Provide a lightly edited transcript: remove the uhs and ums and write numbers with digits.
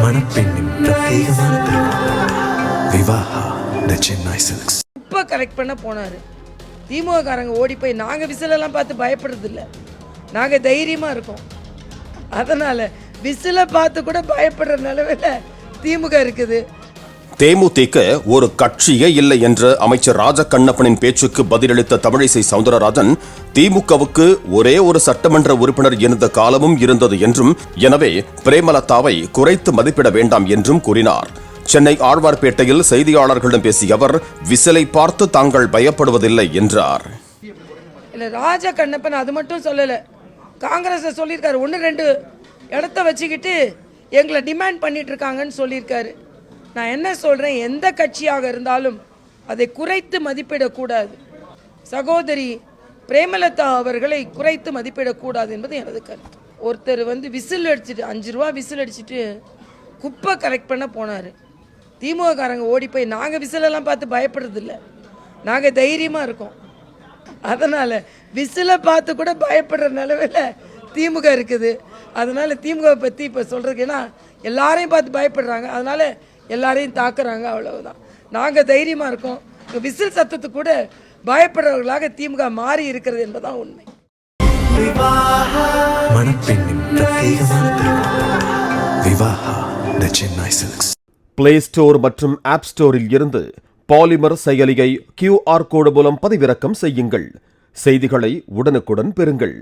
மணப்பெண்ணின் பிரத்யேகமான திருமணம் விவாஹா தி சென்னை சில்க்ஸ். இப்போ கரெக்ட் பண்ண போனார். திமுக காரங்க ஓடி போய் நாங்கள் விசிலெல்லாம் பார்த்து பயப்படுறது இல்லை, நாங்கள் தைரியமாக இருக்கோம். அதனால் விசிலை பார்த்து கூட பயப்படுற நிலவில் திமுக இருக்குது. தேமுதிக ஒரு கட்சியே இல்லை என்ற அமைச்சர் ராஜகண்ணப்பனின் பேச்சுக்கு பதிலளித்த தமிழிசை சவுந்தரராஜன், திமுகவுக்கு ஒரே ஒரு சட்டமன்ற உறுப்பினர் இருந்த காலமும் இருந்தது என்றும், எனவே பிரேமலதாவை குறைத்து மதிப்பிட வேண்டாம் என்றும் கூறினார். சென்னை ஆழ்வார்பேட்டையில் செய்தியாளர்களிடம் பேசிய அவர், விசிலை பார்த்து தாங்கள் பயப்படுவதில்லை என்றார். ராஜகண்ணப்பன் அது மட்டும் சொல்லலை, காங்கிரஸ் சொல்லியிருக்காரு, 1-2 இடத்த வச்சுக்கிட்டு எங்களை டிமாண்ட் பண்ணிட்டு இருக்காங்கன்னு சொல்லியிருக்காரு. நான் என்ன சொல்கிறேன், எந்த கட்சியாக இருந்தாலும் அதை குறைத்து மதிப்பிடக்கூடாது. சகோதரி பிரேமலதா அவர்களை குறைத்து மதிப்பிடக்கூடாது என்பது எனது கருத்து. ஒருத்தர் விசில் அடிச்சுட்டு 5 ரூபா விசில் அடிச்சுட்டு குப்பை கரெக்ட் பண்ண போனார். திமுக காரங்க ஓடி போய் நாங்கள் விசிலெல்லாம் பார்த்து பயப்படுறது இல்லை, நாங்கள் தைரியமாக இருக்கோம். அதனால் விசிலை பார்த்து கூட பயப்படுற நிலவில் திமுக இருக்குது. அதனால் திமுகவை பற்றி இப்போ சொல்கிறதுக்கு, ஏன்னா எல்லாரையும் பார்த்து பயப்படுறாங்க, அதனால் எல்லாரையும் தாக்குறாங்க, அவ்வளவுதான். நாங்கள் தைரியமாக இருக்கோம். விசில் சத்தத்துக்கு கூட பயப்படுறவர்களாக திமுக மாறி இருக்கிறது என்பதுதான் உண்மை. மணப்பெண்ணின் பிரத்யேகமான திருமணம் விவாஹா தி சென்னை சில்க்ஸ். பிளே ஸ்டோர் மற்றும் ஆப் ஸ்டோரில் இருந்து பாலிமர் செயலியை QR கோடு மூலம் பதிவிறக்கம் செய்யுங்கள். செய்திகளை உடனுக்குடன் பெறுங்கள்.